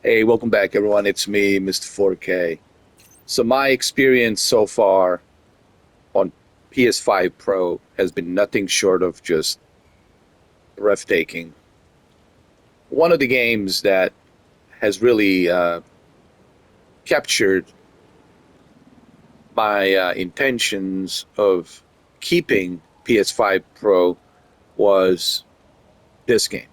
Hey, welcome back, everyone. It's me, Mr. 4K. So my experience so far on PS5 Pro has been nothing short of just breathtaking. One of the games that has really captured my intentions of keeping PS5 Pro was this game.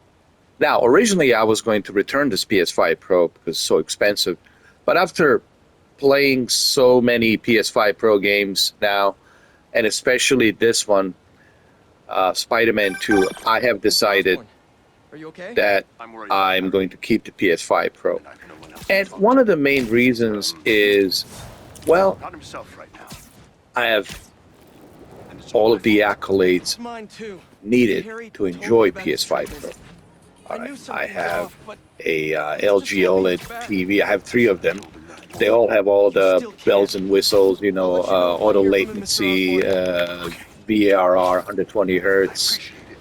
Now, originally I was going to return this PS5 Pro because it's so expensive, but after playing so many PS5 Pro games now, and especially this one, Spider-Man 2, I have decided Are you okay? that I'm going to keep the PS5 Pro. And one of the main reasons is, well, Not himself right now. I have all of the accolades Mine too. needed Harry to told me enjoy about his PS5 Pro. treatment. All I knew right, something I was have off, but a LG OLED TV. I have three of them. They all have all the bells and whistles, auto latency, VARR, 120 hertz,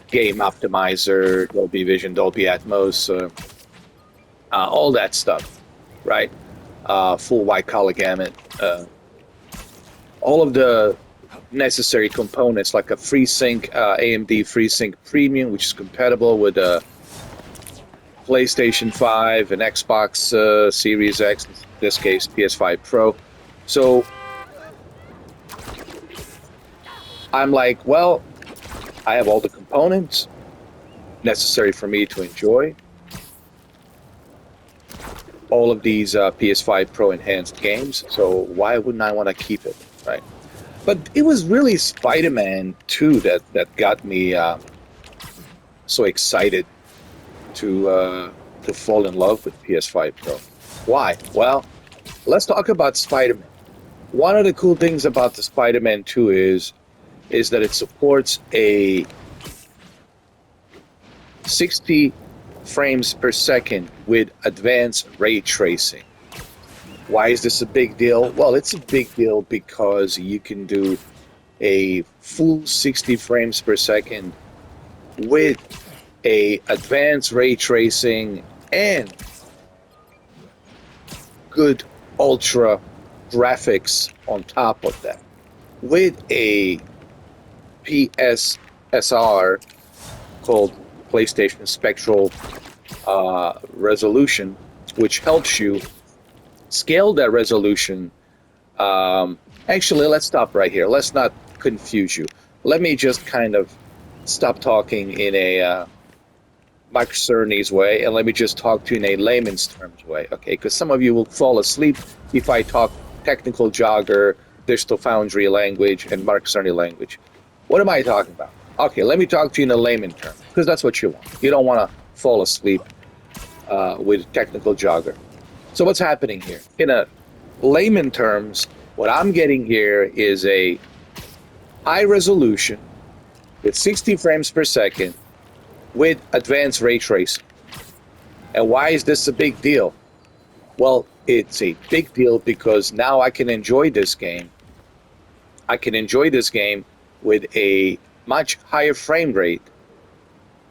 game optimizer, Dolby Vision, Dolby Atmos, all that stuff, right? Full white color gamut, all of the necessary components like a FreeSync, AMD FreeSync Premium, which is compatible with a PlayStation 5 and Xbox Series X, in this case PS5 Pro. So I'm like, well, I have all the components necessary for me to enjoy all of these PS5 Pro enhanced games. So why wouldn't I want to keep it, right? But it was really Spider-Man 2 that got me so excited to fall in love with PS5 Pro. Why? Well, let's talk about Spider-Man. One of the cool things about the Spider-Man 2 is that it supports a 60 frames per second with advanced ray tracing. Why is this a big deal? Well, it's a big deal because you can do a full 60 frames per second with a advanced ray tracing and good ultra graphics on top of that with a PSSR called PlayStation Spectral Resolution, which helps you scale that resolution. Actually, let's stop right here. Let's not confuse you. Let me just kind of stop talking in a Mike Cerny's way, and let me just talk to you in a layman's terms way, okay? Because some of you will fall asleep if I talk technical jogger, digital foundry language, and Mark Cerny language. What am I talking about? Okay, let me talk to you in a layman term, because that's what you want. You don't want to fall asleep with technical jogger. So what's happening here? In a layman terms, what I'm getting here is a high resolution with 60 frames per second with advanced ray tracing. And why is this a big deal? Well, it's a big deal because now I can enjoy this game. I can enjoy this game with a much higher frame rate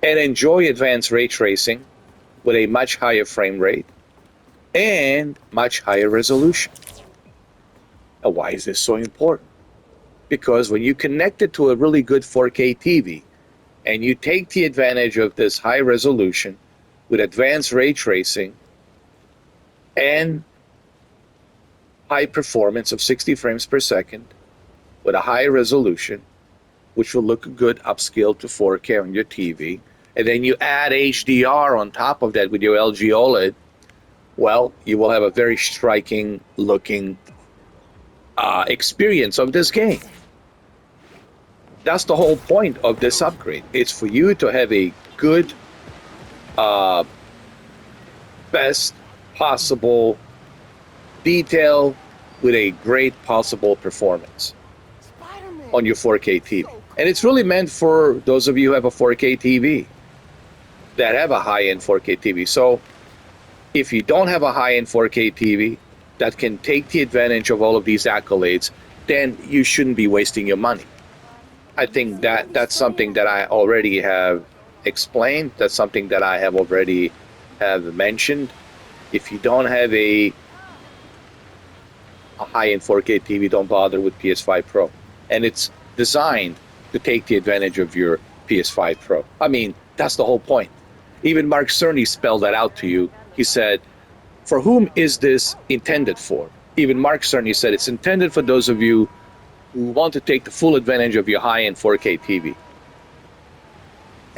and enjoy advanced ray tracing with a much higher frame rate and much higher resolution. And why is this so important? Because when you connect it to a really good 4K TV and you take the advantage of this high resolution with advanced ray tracing and high performance of 60 frames per second with a high resolution, which will look good upscaled to 4K on your TV, and then you add HDR on top of that with your LG OLED, well, you will have a very striking looking experience of this game. That's the whole point of this upgrade. It's for you to have a good, best possible detail with a great possible performance on your 4K TV. And it's really meant for those of you who have a 4K TV, that have a high-end 4K TV. So if you don't have a high-end 4K TV that can take the advantage of all of these accolades, then you shouldn't be wasting your money. I think that's something that I already have explained. That's something that I have already have mentioned. If you don't have a high-end 4K TV, don't bother with PS5 Pro. And it's designed to take the advantage of your PS5 Pro. I mean, that's the whole point. Even Mark Cerny spelled that out to you. He said, for whom is this intended for? Even Mark Cerny said it's intended for those of you who want to take the full advantage of your high-end 4K TV.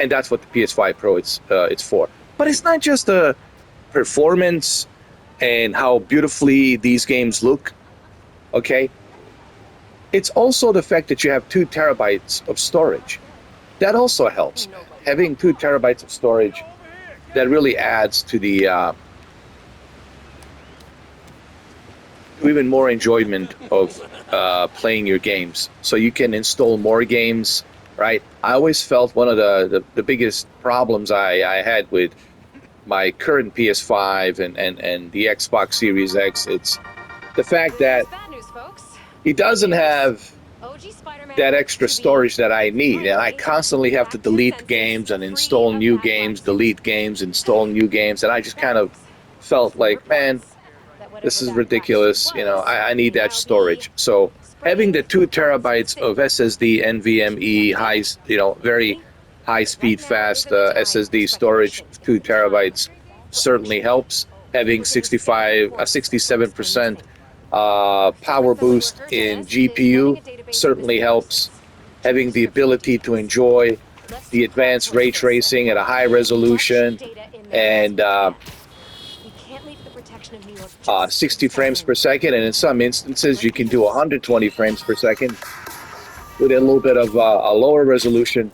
And that's what the PS5 Pro it's for. But it's not just the performance and how beautifully these games look, okay? It's also the fact that you have 2 terabytes of storage. That also helps. Having 2 terabytes of storage, that really adds to the even more enjoyment of playing your games. So you can install more games, right? I always felt one of the biggest problems I had with my current PS5 and the Xbox Series X, it's the fact that it doesn't have that extra storage that I need, and I constantly have to delete games and install new games, delete games, install new games, and I just kind of felt like, man, this is ridiculous. You know, I need that storage. So having the 2 terabytes of SSD, NVMe, very high speed, fast SSD storage, 2 terabytes certainly helps. Having 67% power boost in GPU certainly helps. Having the ability to enjoy the advanced ray tracing at a high resolution and 60 frames per second, and in some instances you can do 120 frames per second with a little bit of a lower resolution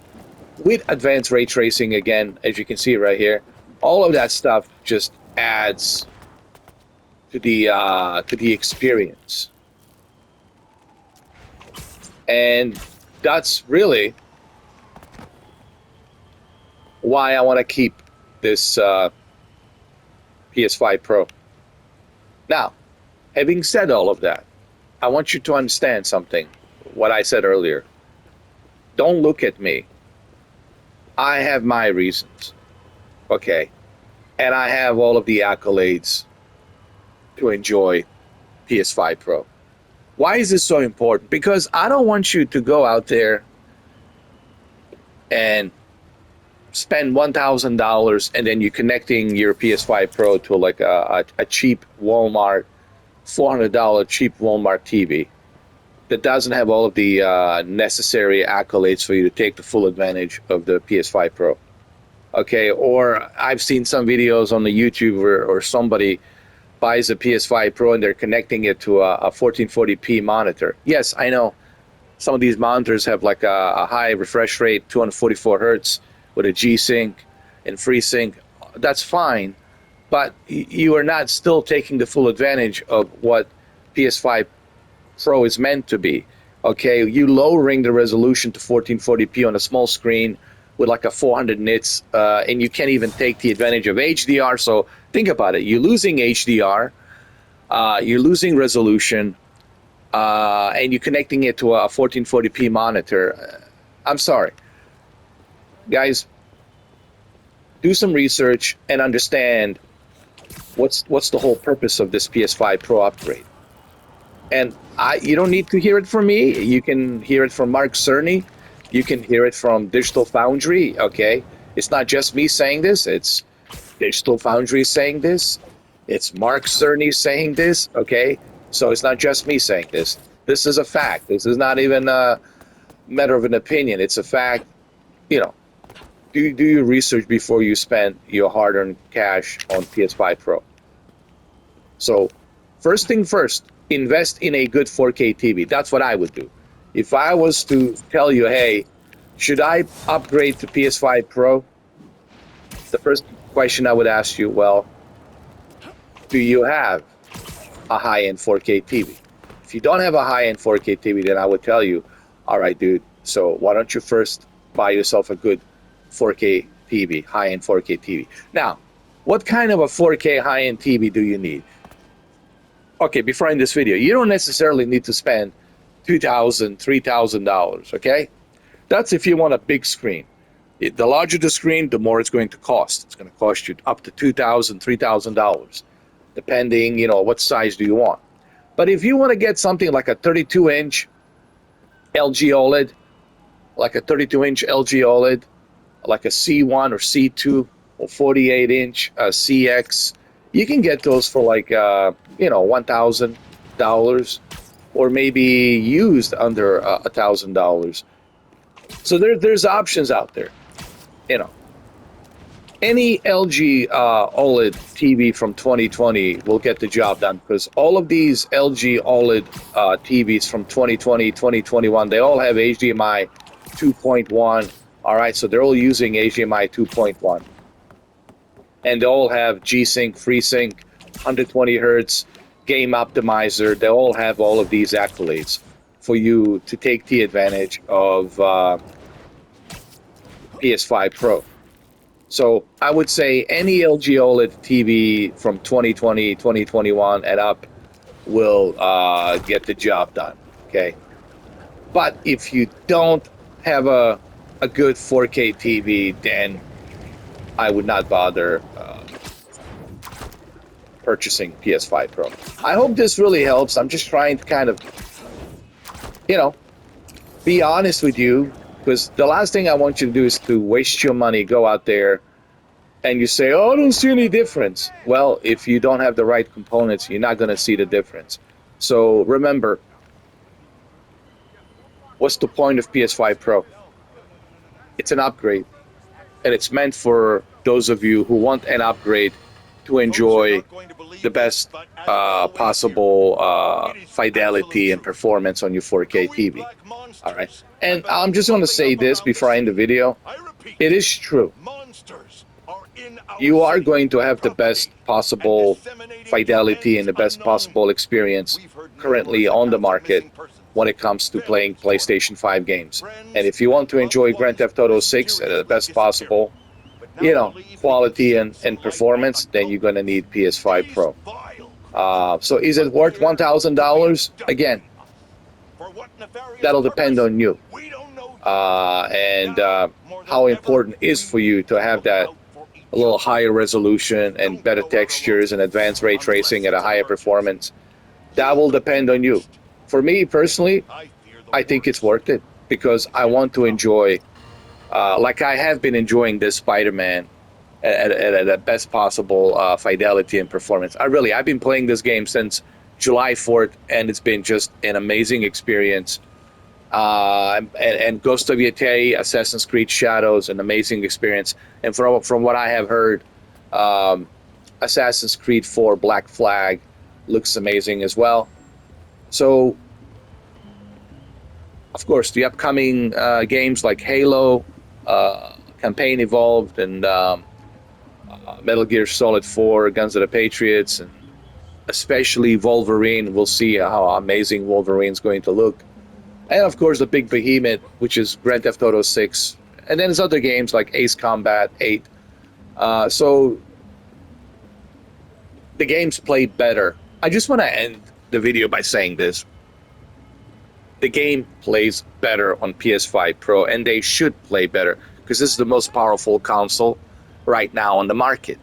with advanced ray tracing. Again, as you can see right here, all of that stuff just adds to the experience, and that's really why I want to keep this PS5 Pro. Now, having said all of that, I want you to understand something, what I said earlier. Don't look at me. I have my reasons, okay? And I have all of the accolades to enjoy PS5 Pro. Why is this so important? Because I don't want you to go out there and spend $1,000 and then you're connecting your PS5 Pro to like a cheap Walmart, $400 cheap Walmart TV that doesn't have all of the necessary accolades for you to take the full advantage of the PS5 Pro. Okay, or I've seen some videos on the YouTube or somebody buys a PS5 Pro and they're connecting it to a 1440p monitor. Yes, I know some of these monitors have like a high refresh rate, 244 hertz, with a G-Sync and FreeSync. That's fine, but you are not still taking the full advantage of what PS5 Pro is meant to be. Okay, you lowering the resolution to 1440p on a small screen with like a 400 nits, and you can't even take the advantage of HDR. So think about it. You're losing HDR, you're losing resolution, and you're connecting it to a 1440p monitor. I'm sorry. Guys, do some research and understand what's the whole purpose of this PS5 Pro upgrade. And you don't need to hear it from me. You can hear it from Mark Cerny. You can hear it from Digital Foundry, okay? It's not just me saying this. It's Digital Foundry saying this. It's Mark Cerny saying this, okay? So it's not just me saying this. This is a fact. This is not even a matter of an opinion. It's a fact. You know, do your research before you spend your hard-earned cash on PS5 Pro. So first thing first, invest in a good 4K TV. That's what I would do. If I was to tell you, hey, should I upgrade to PS5 Pro? The first question I would ask you, well, do you have a high-end 4K TV? If you don't have a high-end 4K TV, then I would tell you, all right, dude, so why don't you first buy yourself a good 4K TV, high-end 4K TV. Now, what kind of a 4K high-end TV do you need? Okay, before I end this video, you don't necessarily need to spend $2,000, $3,000, okay? That's if you want a big screen. The larger the screen, the more it's going to cost. It's going to cost you up to $2,000, $3,000. depending, what size do you want. But if you want to get something like a 32-inch LG OLED, like a 32-inch LG OLED, like a C1 or C2 or 48-inch CX, you can get those for like $1,000 or maybe used under $1,000. So there's options out there. Any LG OLED TV from 2020 will get the job done, because all of these LG OLED TVs from 2020, 2021, they all have HDMI 2.1. All right, so they're all using HDMI 2.1, and they all have G-Sync, FreeSync, 120 hertz, game optimizer. They all have all of these accolades for you to take the advantage of PS5 Pro. So I would say any LG OLED TV from 2020, 2021 and up will get the job done, okay? But if you don't have a good 4K TV, then I would not bother purchasing PS5 Pro. I hope this really helps. I'm just trying to kind of, be honest with you, because the last thing I want you to do is to waste your money, go out there, and you say, oh, I don't see any difference. Well, if you don't have the right components, you're not going to see the difference. So remember, what's the point of PS5 Pro? It's an upgrade, and it's meant for those of you who want an upgrade to enjoy the best possible fidelity and performance on your 4K TV. All right. And I'm just going to say this before I end the video. It is true. You are going to have the best possible fidelity and the best possible experience currently on the market when it comes to playing PlayStation 5 games. And if you want to enjoy Grand Theft Auto 6 at the best possible, quality and performance, then you're going to need PS5 Pro. So is it worth $1,000? Again, that'll depend on you. And how important it is for you to have that a little higher resolution and better textures and advanced ray tracing at a higher performance. That will depend on you. For me personally, I think it's worth it, because I want to enjoy, like I have been enjoying this Spider-Man at the best possible fidelity and performance. I've been playing this game since July 4th, and it's been just an amazing experience. And Ghost of Yeti, Assassin's Creed Shadows, an amazing experience. And from what I have heard, Assassin's Creed 4 Black Flag looks amazing as well. So, of course, the upcoming games like Halo, Campaign Evolved, and Metal Gear Solid 4, Guns of the Patriots, and especially Wolverine. We'll see how amazing Wolverine's going to look. And of course, the big behemoth, which is Grand Theft Auto 6. And then there's other games like Ace Combat 8. So the games play better. I just want to end the video by saying this. The game plays better on PS5 Pro, and they should play better, because this is the most powerful console right now on the market.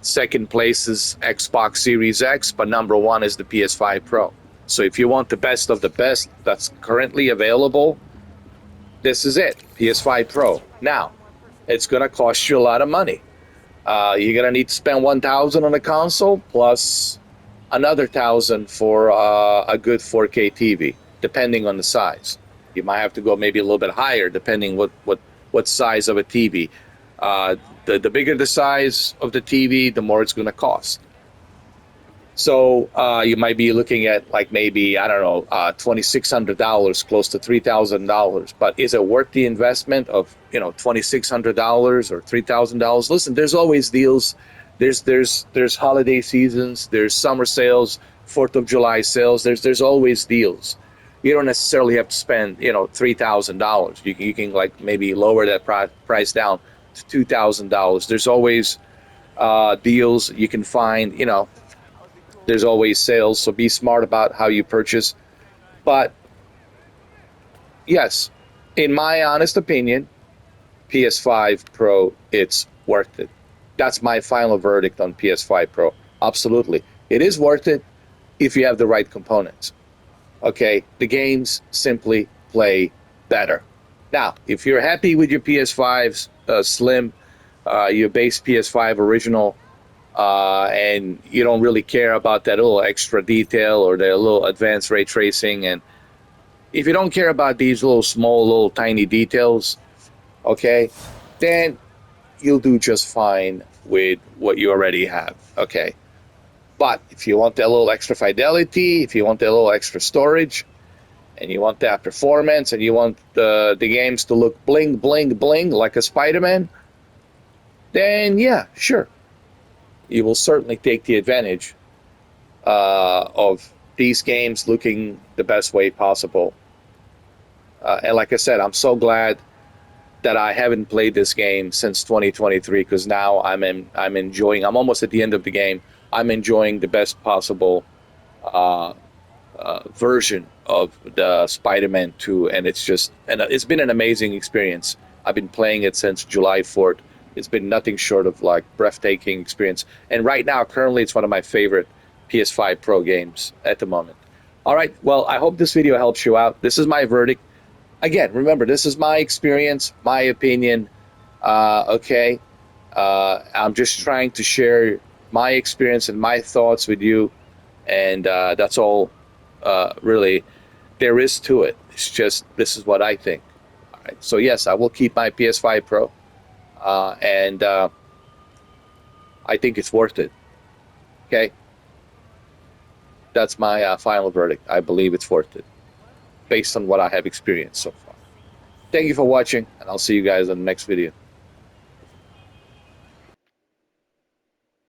Second place is Xbox Series X, but number one is the PS5 Pro. So if you want the best of the best that's currently available, this is it, PS5 Pro. Now, it's going to cost you a lot of money. You're going to need to spend $1,000 on a console, plus another $1,000 for a good 4K TV, depending on the size. You might have to go maybe a little bit higher, depending what size of a TV. The bigger the size of the TV, the more it's going to cost. So you might be looking at like maybe, I don't know, $2,600, close to $3,000. But is it worth the investment of, $2,600 or $3,000? Listen, there's always deals. There's holiday seasons. There's summer sales, 4th of July sales. There's always deals. You don't necessarily have to spend, $3,000. You can like maybe lower that price down to $2,000. There's always deals you can find, There's always sales, so be smart about how you purchase. But yes, in my honest opinion, PS5 Pro, it's worth it. That's my final verdict on PS5 Pro. Absolutely. It is worth it if you have the right components. Okay, the games simply play better. Now, if you're happy with your PS5's Slim, your base PS5 original, and you don't really care about that little extra detail or the little advanced ray tracing, and if you don't care about these little small, little tiny details, okay, then you'll do just fine with what you already have. Okay, but if you want that little extra fidelity, if you want that little extra storage, and you want that performance, and you want the games to look bling, bling, bling like a Spider-Man, then yeah, sure. You will certainly take the advantage of these games looking the best way possible. And like I said, I'm so glad that I haven't played this game since 2023, because now I'm enjoying. I'm almost at the end of the game. I'm enjoying the best possible uh, version of the Spider-Man 2, and it's been an amazing experience. I've been playing it since July 4th. It's been nothing short of like breathtaking experience. And right now, currently, it's one of my favorite PS5 Pro games at the moment. All right, well, I hope this video helps you out. This is my verdict. Again, remember, this is my experience, my opinion. Okay, I'm just trying to share my experience and my thoughts with you, and that's all really there is to it. It's just this is what I think. All right. So yes, I will keep my PS5 Pro, and I think it's worth it. Okay, that's my final verdict. I believe it's worth it based on what I have experienced so far. Thank you for watching, and I'll see you guys in the next video.